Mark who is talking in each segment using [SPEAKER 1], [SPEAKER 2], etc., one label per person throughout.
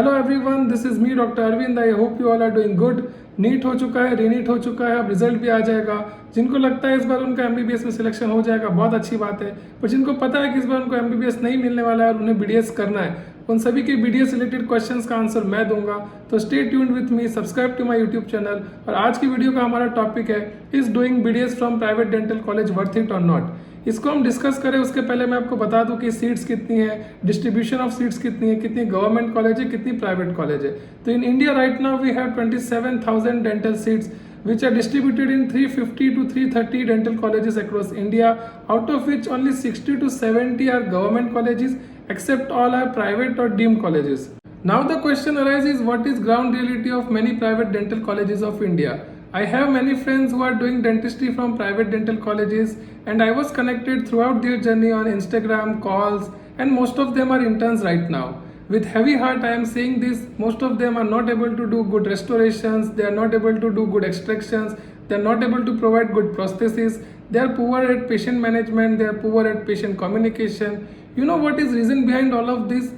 [SPEAKER 1] Hello everyone, this is me doctor Arvind. I hope you all are doing good. NEET हो चुका है, रीनीट हो चुका है, अब रिजल्ट भी आ जाएगा। जिनको लगता है इस बार उनका एमबीबीएस में सिलेक्शन हो जाएगा, बहुत अच्छी बात है। पर जिनको पता है कि इस बार उनको एमबीबीएस नहीं मिलने वाला है और उन्हें बीडीएस करना है, उन सभी के बीडीएस रिलेटेड क्वेश्चंस का आंसर मैं दूंगा। तो stay tuned with me, subscribe to my YouTube channel. और आज की वीडियो का हमारा टॉपिक है, is doing BDS from private dental college worth it और नॉट। इसको हम डिस्कस करें उसके पहले मैं आपको बता दूं कि सीट्स कितनी है, डिस्ट्रीब्यूशन ऑफ सीट्स कितनी है, कितनी गवर्नमेंट कॉलेज है, कितनी प्राइवेट कॉलेज है। तो in India right now we have 27,000 dental seats which are distributed in 350 to 330 dental colleges across India, out of which only 60 to 70 are government colleges, except all are private or deemed colleges. Now the question arises, what is ground reality of many private dental colleges of India? I have many friends who are doing dentistry from private dental colleges, and I was connected throughout their journey on Instagram, calls, and most of them are interns right now. With heavy heart I am saying this, most of them are not able to do good restorations, they are not able to do good extractions, they are not able to provide good prosthesis, they are poor at patient management, they are poor at patient communication. You know what is reason behind all of this?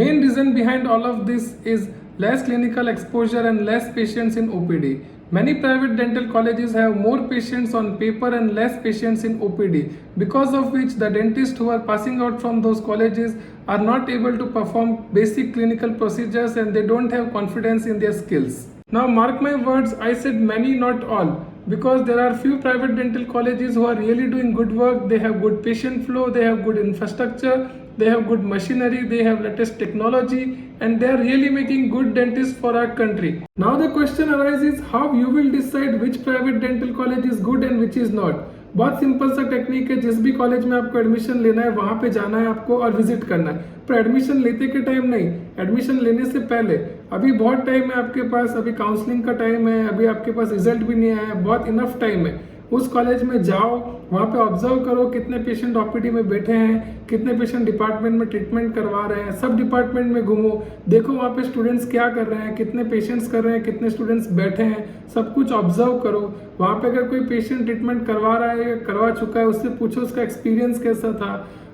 [SPEAKER 1] Main reason behind all of this is less clinical exposure and less patients in OPD. Many private dental colleges have more patients on paper and less patients in OPD, because of which the dentists who are passing out from those colleges are not able to perform basic clinical procedures and they don't have confidence in their skills. Now mark my words, I said many, not all, because there are few private dental colleges who are really doing good work. They have good patient flow, they have good infrastructure, they have good machinery, they have latest technology, and they are really making good dentists for our country. Now the question arises, how you will decide which private dental college is good and which is not? बहुत simple सा technique है, जिस भी college में आपको admission लेना है वहां पे जाना है आपको और विजिट करना है, पर एडमिशन लेते के टाइम नहीं, एडमिशन लेने से पहले। अभी बहुत टाइम है आपके पास, अभी काउंसलिंग का टाइम है, अभी आपके पास रिजल्ट भी नहीं आया, बहुत इनफ टाइम है। उस कॉलेज में जाओ, वहाँ पे ऑब्जर्व करो कितने पेशेंट ओपीडी में बैठे हैं, कितने पेशेंट डिपार्टमेंट में ट्रीटमेंट करवा रहे हैं, सब डिपार्टमेंट में घूमो, देखो वहाँ पे स्टूडेंट्स क्या कर रहे हैं, कितने पेशेंट्स कर रहे हैं, कितने स्टूडेंट्स बैठे हैं, सब कुछ ऑब्जर्व करो। वहाँ पे अगर कोई पेशेंट ट्रीटमेंट करवा रहा है या करवा चुका है, उससे पूछो उसका एक्सपीरियंस कैसा था।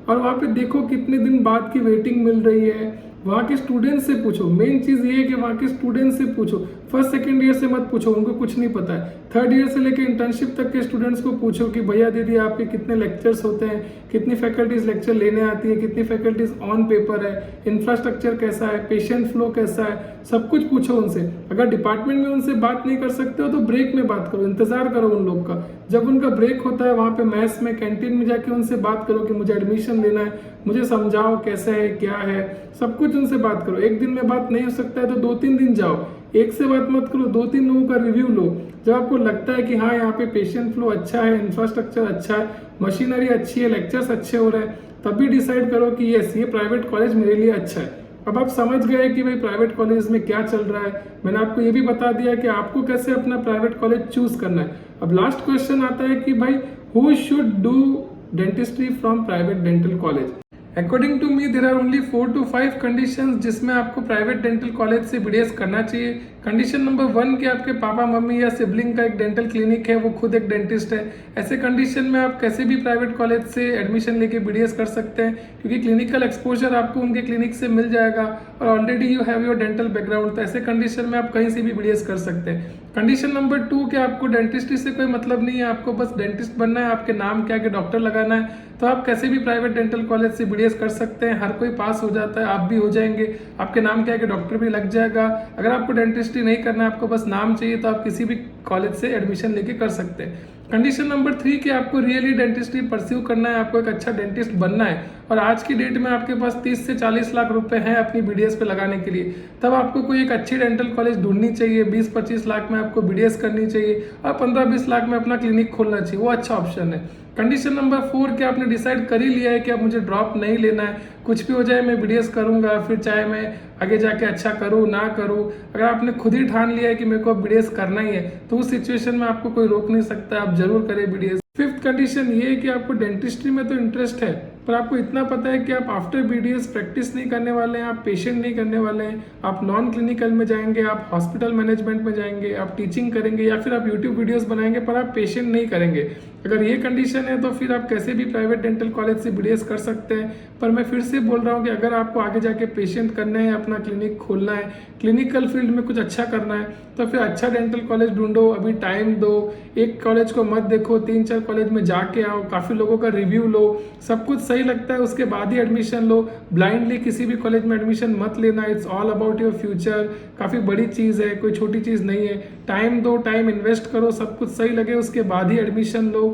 [SPEAKER 1] और वहाँ पे देखो कितने दिन बाद की वेटिंग मिल रही है, वहाँ के स्टूडेंट से पूछो। मेन चीज़ ये है कि वहाँ के स्टूडेंट से पूछो, फर्स्ट सेकेंड ईयर से मत पूछो, उनको कुछ नहीं पता है। थर्ड ईयर से लेकर इंटर्नशिप तक के स्टूडेंट्स को पूछो कि भैया दीदी आपके कितने लेक्चर्स होते हैं, कितनी फैकल्टीज लेक्चर लेने आती है, कितनी फैकल्टीज ऑन पेपर है, इंफ्रास्ट्रक्चर कैसा है, पेशेंट फ्लो कैसा है, सब कुछ पूछो उनसे। अगर डिपार्टमेंट में उनसे बात नहीं कर सकते हो तो ब्रेक में बात करो, इंतजार करो उन लोग का। जब उनका ब्रेक होता है वहाँ पे मैस में, कैंटीन में जाके उनसे बात करो कि मुझे एडमिशन लेना है, मुझे समझाओ कैसा है क्या है, सब कुछ उनसे बात करो। एक दिन में बात नहीं हो सकता है तो 2-3 दिन जाओ, एक से बात मत करो, 2-3 लोगों का रिव्यू लो। जब आपको लगता है कि हाँ यहाँ पे पेशेंट फ्लो अच्छा है, इंफ्रास्ट्रक्चर अच्छा है, मशीनरी अच्छी है, लेक्चर्स अच्छे हो रहे हैं, तभी डिसाइड करो कि यस ये प्राइवेट कॉलेज मेरे लिए अच्छा है। अब आप समझ गए कि भाई प्राइवेट कॉलेज में क्या चल रहा है। मैंने आपको ये भी बता दिया कि आपको कैसे अपना प्राइवेट कॉलेज चूज करना है। अब लास्ट क्वेश्चन आता है कि भाई who should do dentistry from private dental college. According to me there are only 4 to 5 conditions जिसमें आपको प्राइवेट डेंटल कॉलेज से बीडीएस करना चाहिए। कंडीशन नंबर 1 कि आपके पापा मम्मी या सिबलिंग का एक डेंटल क्लिनिक है, वो खुद एक डेंटिस्ट है। ऐसे कंडीशन में आप कैसे भी प्राइवेट कॉलेज से एडमिशन लेके बीडीएस कर सकते हैं, क्योंकि क्लिनिकल एक्सपोजर आपको उनके क्लिनिक से मिल जाएगा और already you have your dental background. तो ऐसे कंडीशन में आप कहीं से भी बीडीएस कर सकते हैं। कंडीशन नंबर 2 कि आपको डेंटिस्ट्री से कोई मतलब नहीं है, आपको बस डेंटिस्ट बनना है, आपके नाम क्या के डॉक्टर लगाना है, तो आप कैसे भी प्राइवेट डेंटल कॉलेज से बीडीएस कर सकते हैं। हर कोई पास हो जाता है, आप भी हो जाएंगे, आपके नाम क्या के डॉक्टर भी लग जाएगा। अगर आपको डेंटिस्ट्री नहीं करना है, आपको बस नाम चाहिए, तो आप किसी भी कॉलेज से एडमिशन लेके कर सकते हैं। कंडीशन नंबर 3 कि आपको रियली डेंटिस्ट्री परस्यू करना है, आपको एक अच्छा डेंटिस्ट बनना है और आज की डेट में आपके पास 30 से 40 लाख रुपए हैं अपनी बीडीएस पे लगाने के लिए, तब आपको कोई एक अच्छी डेंटल कॉलेज ढूंढनी चाहिए। 20-25 लाख में आपको बीडीएस करनी चाहिए और 15-20 लाख में अपना क्लिनिक खोलना चाहिए, वो अच्छा ऑप्शन है। कंडीशन नंबर 4 कि आपने डिसाइड कर ही लिया है कि अब मुझे ड्रॉप नहीं लेना है, कुछ भी हो जाए मैं बीडीएस करूंगा, फिर चाहे मैं आगे जाके अच्छा करूँ ना करूँ। अगर आपने खुद ही ठान लिया है कि मेरे को बीडीएस करना ही है, तो उस सिचुएशन में आपको कोई रोक नहीं सकता, आप जरूर करें बीडीएस। 5th कंडीशन ये है कि आपको डेंटिस्ट्री में तो इंटरेस्ट है, पर आपको इतना पता है कि आप आफ्टर बीडीएस प्रैक्टिस नहीं करने वाले हैं, आप पेशेंट नहीं करने वाले हैं, आप नॉन क्लिनिकल में जाएंगे, आप हॉस्पिटल मैनेजमेंट में जाएंगे, आप टीचिंग करेंगे या फिर आप यूट्यूब वीडियोस बनाएंगे, पर आप पेशेंट नहीं करेंगे। अगर ये कंडीशन है तो फिर आप कैसे भी प्राइवेट डेंटल कॉलेज से BDS कर सकते हैं। पर मैं फिर से बोल रहा हूँ कि अगर आपको आगे जाके पेशेंट करना है, अपना क्लिनिक खोलना है, क्लिनिकल फील्ड में कुछ अच्छा करना है, तो फिर अच्छा डेंटल कॉलेज ढूंढो, अभी टाइम दो, एक कॉलेज को मत देखो, 3-4 कॉलेज में जाके आओ, काफ़ी लोगों का रिव्यू लो, सब कुछ सही लगता है उसके बाद ही एडमिशन लो। ब्लाइंडली किसी भी कॉलेज में एडमिशन मत लेना, it's all about your future. काफ़ी बड़ी चीज़ है, कोई छोटी चीज़ नहीं है। टाइम दो, टाइम इन्वेस्ट करो, सब कुछ सही लगे उसके बाद ही एडमिशन लो।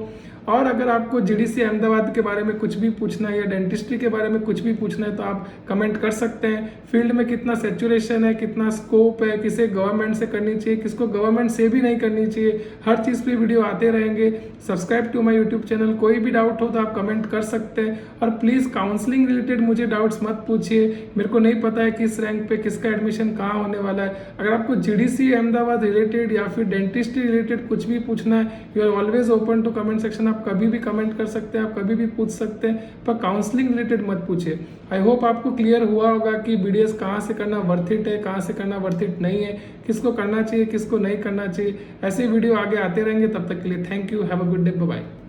[SPEAKER 1] और अगर आपको GDC अहमदाबाद के बारे में कुछ भी पूछना है या डेंटिस्ट्री के बारे में कुछ भी पूछना है तो आप कमेंट कर सकते हैं। फील्ड में कितना सेचुरेशन है, कितना स्कोप है, किसे गवर्नमेंट से करनी चाहिए, किसको गवर्नमेंट से भी नहीं करनी चाहिए, हर चीज़ पे वीडियो आते रहेंगे। Subscribe to my YouTube channel. कोई भी डाउट हो तो आप कमेंट कर सकते हैं। और प्लीज़ काउंसलिंग रिलेटेड मुझे डाउट्स मत पूछिए, मेरे को नहीं पता है किस रैंक पे किसका एडमिशन कहाँ होने वाला है। अगर आपको GDC अहमदाबाद रिलेटेड या फिर डेंटिस्ट्री रिलेटेड कुछ भी पूछना है, you are always open to comment section. आप कभी भी कमेंट कर सकते हैं, आप कभी भी पूछ सकते हैं, पर काउंसलिंग रिलेटेड मत पूछिए। आई होप आपको क्लियर हुआ होगा कि BDS कहाँ से करना वर्थ इट है, कहाँ से करना वर्थ इट नहीं है, किसको करना चाहिए, किसको नहीं करना चाहिए। ऐसे वीडियो आगे आते रहेंगे। तब तक के लिए thank you, have a good day, bye bye.